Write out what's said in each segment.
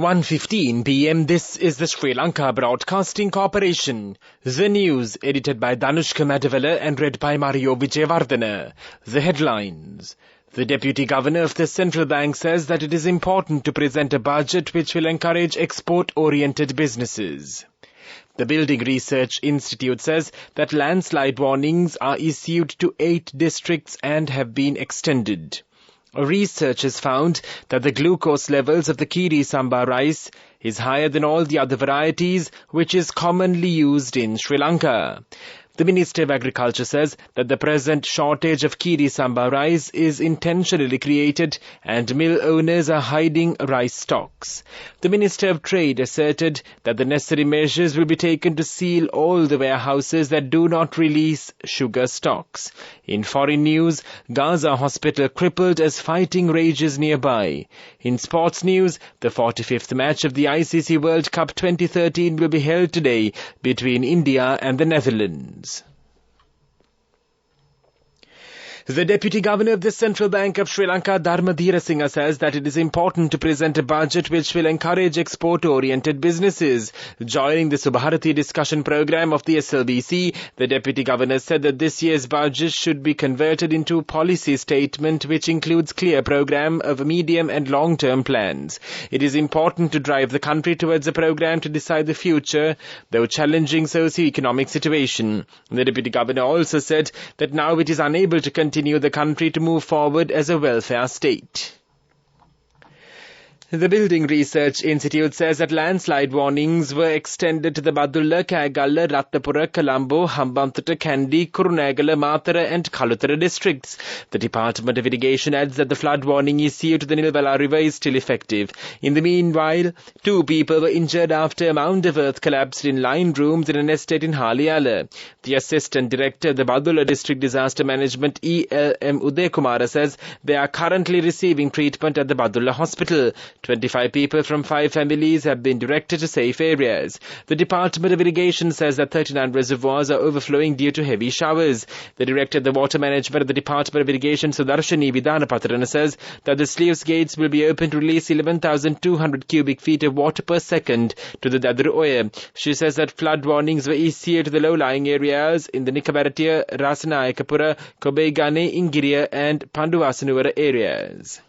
1:15 p.m. This is the Sri Lanka Broadcasting Corporation. The news edited by Danushka Madavella and read by Mario Vijayawardena. The headlines. The Deputy Governor of the Central Bank says that it is important to present a budget which will encourage export-oriented businesses. The Building Research Institute says that landslide warnings are issued to 8 districts and have been extended. Research has found that the glucose levels of the Kiri Samba rice is higher than all the other varieties, which is commonly used in Sri Lanka. The Minister of Agriculture says that the present shortage of Kiri Samba rice is intentionally created and mill owners are hiding rice stocks. The Minister of Trade asserted that the necessary measures will be taken to seal all the warehouses that do not release sugar stocks. In foreign news, Gaza hospital crippled as fighting rages nearby. In sports news, the 45th match of the ICC World Cup 2013 will be held today between India and the Netherlands. The Deputy Governor of the Central Bank of Sri Lanka, Dharmadhira Singha, says that it is important to present a budget which will encourage export-oriented businesses. Joining the Subharati discussion program of the SLBC, the Deputy Governor said that this year's budget should be converted into a policy statement which includes clear program of medium and long-term plans. It is important to drive the country towards a program to decide the future, though challenging socio-economic situation. The Deputy Governor also said that now it is unable to continue the country to move forward as a welfare state. The Building Research Institute says that landslide warnings were extended to the Badulla, Kagalla, Ratnapura, Colombo, Hambantota, Kandy, Kurunegala, Matara and Kalutara districts. The Department of Irrigation adds that the flood warning issued to the Nilvala River is still effective. In the meanwhile, 2 people were injured after a mound of earth collapsed in line rooms in an estate in Haliala. The Assistant Director of the Badulla District Disaster Management, E.L.M. Udayakumara, says they are currently receiving treatment at the Badulla Hospital. 25 people from 5 families have been directed to safe areas. The Department of Irrigation says that 39 reservoirs are overflowing due to heavy showers. The Director of the Water Management of the Department of Irrigation, Sudarshani Vidhanapatrana, says that the sluice gates will be open to release 11,200 cubic feet of water per second to the Dadru Oya. She says that flood warnings were issued to the low-lying areas in the Nikabaratia, Rasanayakapura, Kobegane, Ingiriya and Panduvasanuvara areas.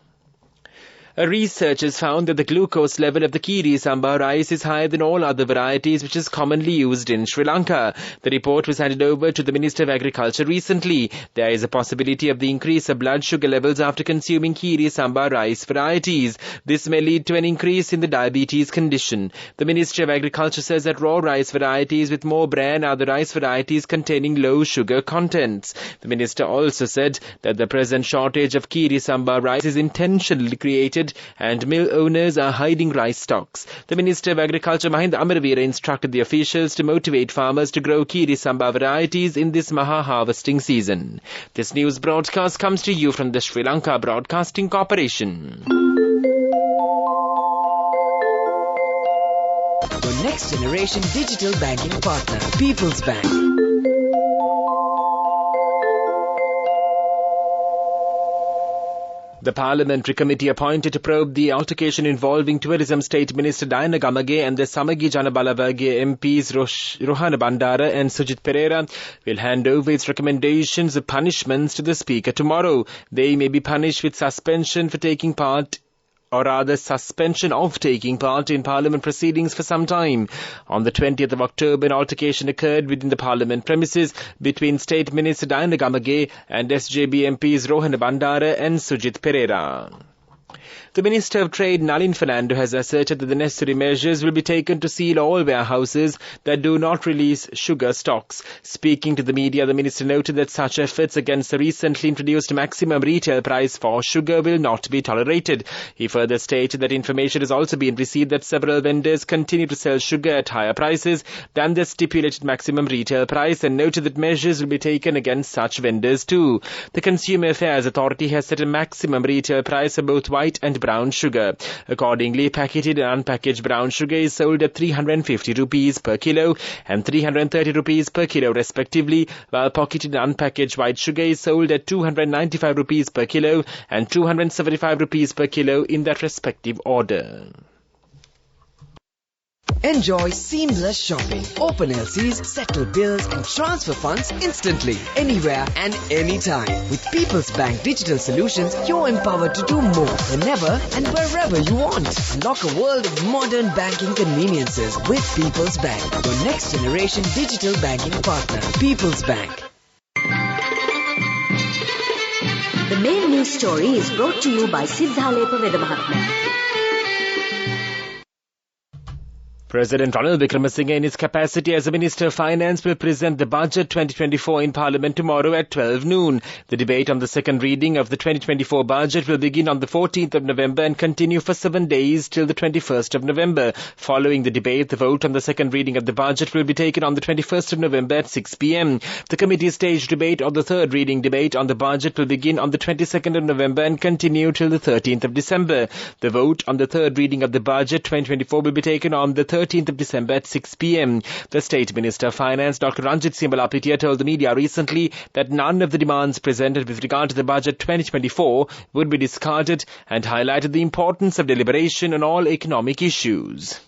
A research has found that the glucose level of the Kiri Samba rice is higher than all other varieties which is commonly used in Sri Lanka. The report was handed over to the Minister of Agriculture recently. There is a possibility of the increase of blood sugar levels after consuming Kiri Samba rice varieties. This may lead to an increase in the diabetes condition. The Ministry of Agriculture says that raw rice varieties with more bran are the rice varieties containing low sugar contents. The Minister also said that the present shortage of Kiri Samba rice is intentionally created and mill owners are hiding rice stocks. The Minister of Agriculture, Mahinda Amaravira, instructed the officials to motivate farmers to grow Kiri Samba varieties in this Maha harvesting season. This news broadcast comes to you from the Sri Lanka Broadcasting Corporation. Your next generation digital banking partner, People's Bank. The Parliamentary Committee appointed to probe the altercation involving Tourism State Minister Diana Gamage and the Samagi Janabalawage MPs Rohana Bandara and Sujit Pereira will hand over its recommendations of punishments to the Speaker tomorrow. They may be punished with suspension of taking part in Parliament proceedings for some time. On the 20th of October, an altercation occurred within the Parliament premises between State Minister Diana Gamage and SJB MPs Rohana Bandara and Sujit Pereira. The Minister of Trade, Nalin Fernando, has asserted that the necessary measures will be taken to seal all warehouses that do not release sugar stocks. Speaking to the media, the Minister noted that such efforts against the recently introduced maximum retail price for sugar will not be tolerated. He further stated that information has also been received that several vendors continue to sell sugar at higher prices than the stipulated maximum retail price, and noted that measures will be taken against such vendors too. The Consumer Affairs Authority has set a maximum retail price for both white and brown sugar. Accordingly, packeted and unpackaged brown sugar is sold at 350 rupees per kilo and 330 rupees per kilo respectively, while pocketed and unpackaged white sugar is sold at 295 rupees per kilo and 275 rupees per kilo in that respective order. Enjoy seamless shopping. Open LCs, settle bills and transfer funds instantly. Anywhere and anytime. With People's Bank Digital Solutions, you're empowered to do more whenever and wherever you want. Unlock a world of modern banking conveniences with People's Bank. Your next generation digital banking partner. People's Bank. The main news story is brought to you by Sinhala Mahatma. President Ranil Wickremesinghe, in his capacity as a Minister of Finance, will present the Budget 2024 in Parliament tomorrow at 12 noon. The debate on the second reading of the 2024 budget will begin on the 14th of November and continue for 7 days till the 21st of November. Following the debate, the vote on the second reading of the budget will be taken on the 21st of November at 6 p.m. The committee stage debate on the third reading debate on the budget will begin on the 22nd of November and continue till the 13th of December. The vote on the third reading of the budget 2024 will be taken on the 13th of December at 6 p.m. The State Minister of Finance, Dr. Ranjit Simbalapitiya, told the media recently that none of the demands presented with regard to the budget 2024 would be discarded and highlighted the importance of deliberation on all economic issues.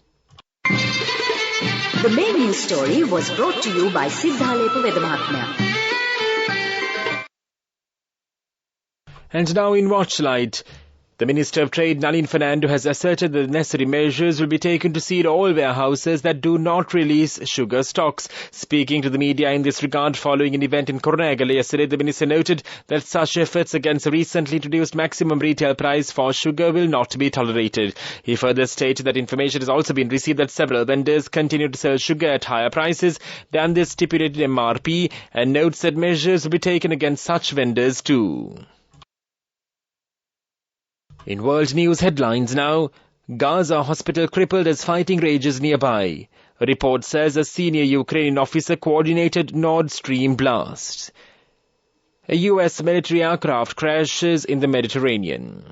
The main news story was brought to you by Sinhala Mahatma. And now in Watchlight. The Minister of Trade, Nalin Fernando, has asserted that the necessary measures will be taken to seal all warehouses that do not release sugar stocks. Speaking to the media in this regard following an event in Kurunegala yesterday, the Minister noted that such efforts against the recently introduced maximum retail price for sugar will not be tolerated. He further stated that information has also been received that several vendors continue to sell sugar at higher prices than the stipulated MRP, and notes that measures will be taken against such vendors too. In world news headlines now, Gaza hospital crippled as fighting rages nearby. A report says a senior Ukrainian officer coordinated Nord Stream blast. A US military aircraft crashes in the Mediterranean.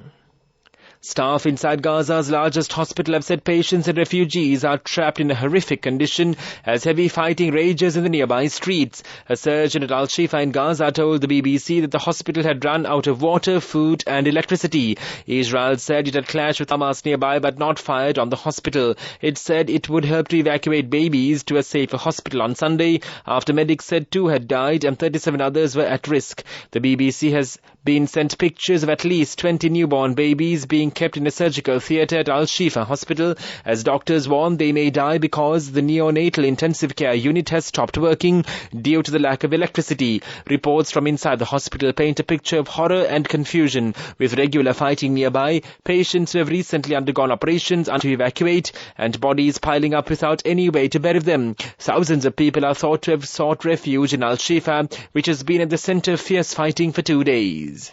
Staff inside Gaza's largest hospital have said patients and refugees are trapped in a horrific condition as heavy fighting rages in the nearby streets. A surgeon at Al-Shifa in Gaza told the BBC that the hospital had run out of water, food and electricity. Israel said it had clashed with Hamas nearby but not fired on the hospital. It said it would help to evacuate babies to a safer hospital on Sunday after medics said 2 had died and 37 others were at risk. The BBC has been sent pictures of at least 20 newborn babies being kept in a surgical theatre at Al-Shifa Hospital as doctors warn they may die because the neonatal intensive care unit has stopped working due to the lack of electricity. Reports from inside the hospital paint a picture of horror and confusion, with regular fighting nearby, patients who have recently undergone operations to evacuate, and bodies piling up without any way to bury them. Thousands of people are thought to have sought refuge in Al-Shifa, which has been at the centre of fierce fighting for 2 days.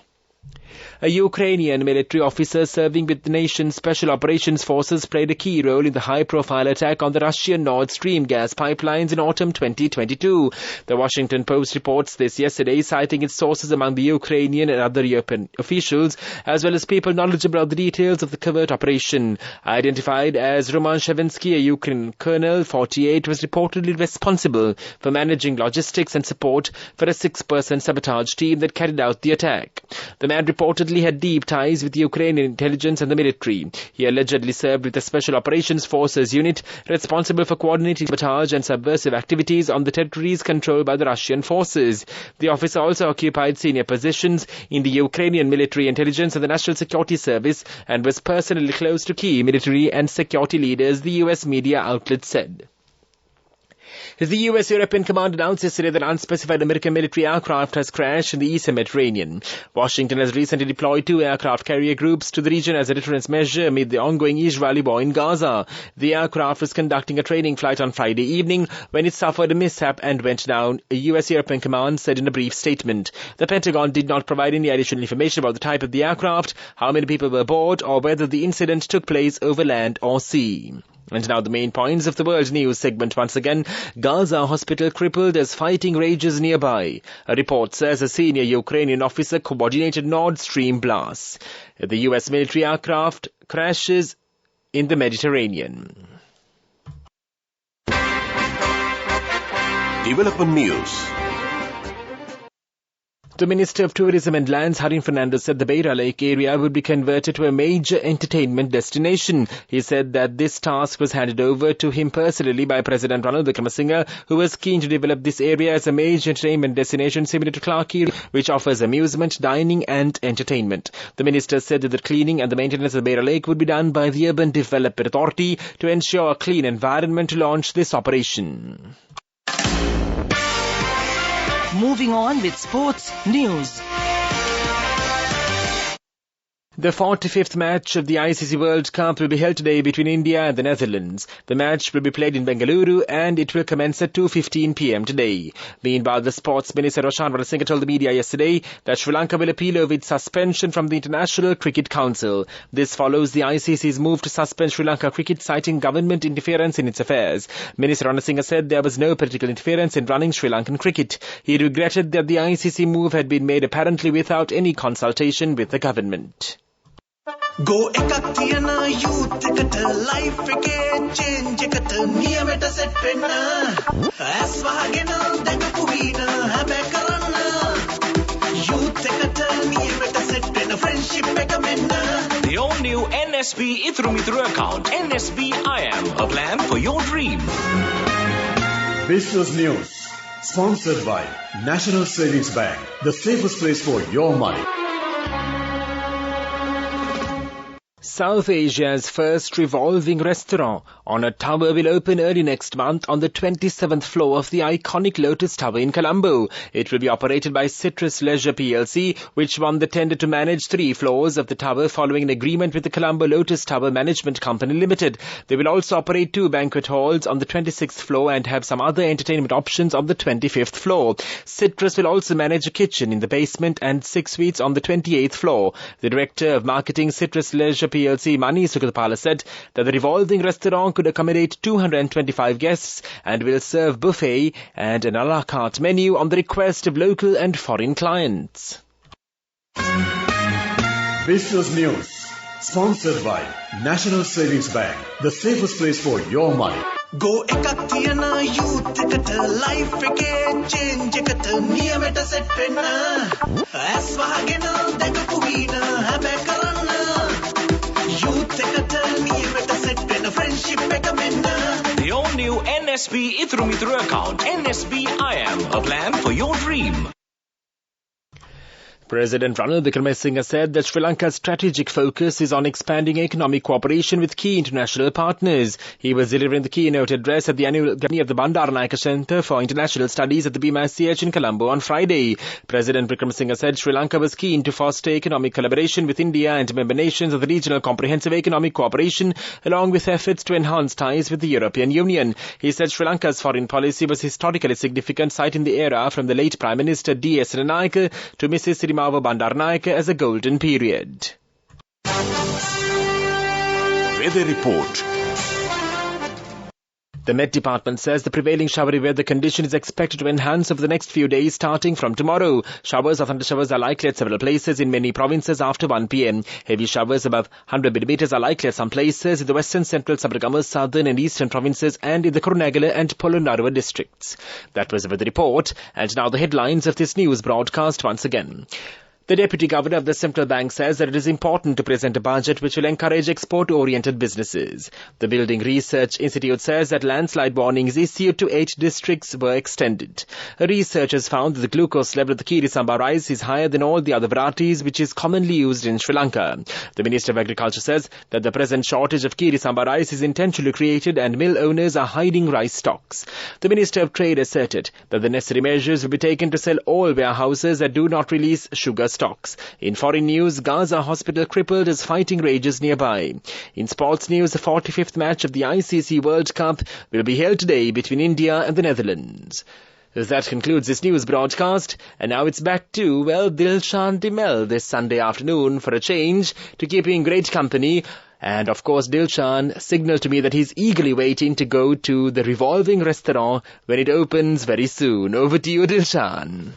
A Ukrainian military officer serving with the nation's Special Operations Forces played a key role in the high-profile attack on the Russian Nord Stream gas pipelines in autumn 2022. The Washington Post reports this yesterday, citing its sources among the Ukrainian and other European officials, as well as people knowledgeable of the details of the covert operation. Identified as Roman Shevensky, a Ukrainian colonel, 48, was reportedly responsible for managing logistics and support for a 6-person sabotage team that carried out the attack. The man reportedly had deep ties with Ukrainian intelligence and the military. He allegedly served with the Special Operations Forces unit responsible for coordinating sabotage and subversive activities on the territories controlled by the Russian forces. The officer also occupied senior positions in the Ukrainian military intelligence and the National Security Service and was personally close to key military and security leaders, the US media outlet said. The US European Command announced yesterday that unspecified American military aircraft has crashed in the eastern Mediterranean. Washington has recently deployed 2 aircraft carrier groups to the region as a deterrence measure amid the ongoing Israeli war in Gaza. The aircraft was conducting a training flight on Friday evening when it suffered a mishap and went down, a US European Command said in a brief statement. The Pentagon did not provide any additional information about the type of the aircraft, how many people were aboard, or whether the incident took place over land or sea. And now the main points of the world news segment once again. Gaza hospital crippled as fighting rages nearby. A report says a senior Ukrainian officer coordinated Nord Stream blasts. The US military aircraft crashes in the Mediterranean. Development News. The Minister of Tourism and Lands, Harin Fernandez, said the Beira Lake area would be converted to a major entertainment destination. He said that this task was handed over to him personally by President Ranil Wickremesinghe, who was keen to develop this area as a major entertainment destination similar to Clarke, which offers amusement, dining and entertainment. The minister said that the cleaning and the maintenance of the Beira Lake would be done by the Urban Development Authority to ensure a clean environment to launch this operation. Moving on with sports news. The 45th match of the ICC World Cup will be held today between India and the Netherlands. The match will be played in Bengaluru and it will commence at 2:15 p.m. today. Meanwhile, the Sports Minister Roshan Ranasinghe told the media yesterday that Sri Lanka will appeal over its suspension from the International Cricket Council. This follows the ICC's move to suspend Sri Lanka cricket, citing government interference in its affairs. Minister Ranasinghe said there was no political interference in running Sri Lankan cricket. He regretted that the ICC move had been made apparently without any consultation with the government. Go ekak thiyana youth eකට life එකේ change එකට නියමෙට set වෙන්න ඇස් වහගෙන දැකපු වීන හැබැ කරන්න youth එකට නියමෙට set වෙන්න friendship එක මෙන්න. The all-new NSB Ithru Mithru account, NSB IAM, a plan for your dream. Business News, sponsored by National Savings Bank, the safest place for your money. South Asia's first revolving restaurant on a tower will open early next month on the 27th floor of the iconic Lotus Tower in Colombo. It will be operated by Citrus Leisure PLC, which won the tender to manage 3 floors of the tower following an agreement with the Colombo Lotus Tower Management Company Limited. They will also operate 2 banquet halls on the 26th floor and have some other entertainment options on the 25th floor. Citrus will also manage a kitchen in the basement and 6 suites on the 28th floor. The Director of Marketing, Citrus Leisure PLC, Mani Sukatpala, said that the revolving restaurant could accommodate 225 guests and will serve buffet and an a la carte menu on the request of local and foreign clients. Business News, sponsored by National Savings Bank, the safest place for your money. Go ekak thiyana youth එකට life එකේ change එකට නියමෙට set වෙන්න ඇස් වහගෙන දැකපු වීන හැබැ කරන්න youth එකට නියමෙට set වෙන්න friendship එක මෙන්න. The all-new NSB Ithru Mithru account, NSB IAM, a plan for your dream. President Ranil Wickremesinghe said that Sri Lanka's strategic focus is on expanding economic cooperation with key international partners. He was delivering the keynote address at the annual gathering of the Bandaranaike Centre for International Studies at the BMICH in Colombo on Friday. President Wickremesinghe said Sri Lanka was keen to foster economic collaboration with India and member nations of the Regional Comprehensive Economic Cooperation, along with efforts to enhance ties with the European Union. He said Sri Lanka's foreign policy was historically significant, citing the era from the late Prime Minister D.S. Ranayake to Mrs. Sirimava Bandaranaike as a golden period. Weather report. The Met Department says the prevailing showery weather condition is expected to enhance over the next few days starting from tomorrow. Showers or thundershowers are likely at several places in many provinces after 1 p.m. Heavy showers above 100 millimeters are likely at some places in the western, central, Sabaragamu, southern and eastern provinces and in the Kurunegala and Polonnaruwa districts. That was the weather report, and now the headlines of this news broadcast once again. The Deputy Governor of the Central Bank says that it is important to present a budget which will encourage export-oriented businesses. The Building Research Institute says that landslide warnings issued to 8 districts were extended. Researchers found that the glucose level of the Kiri Samba rice is higher than all the other varieties which is commonly used in Sri Lanka. The Minister of Agriculture says that the present shortage of Kiri Samba rice is intentionally created and mill owners are hiding rice stocks. The Minister of Trade asserted that the necessary measures will be taken to sell all warehouses that do not release sugar stocks. In foreign news, Gaza hospital crippled as fighting rages nearby. In sports news, the 45th match of the ICC World Cup will be held today between India and the Netherlands. That concludes this news broadcast, and now it's back to, Dilshan Dimel this Sunday afternoon for a change to keep you in great company. And of course, Dilshan signaled to me that he's eagerly waiting to go to the revolving restaurant when it opens very soon. Over to you, Dilshan.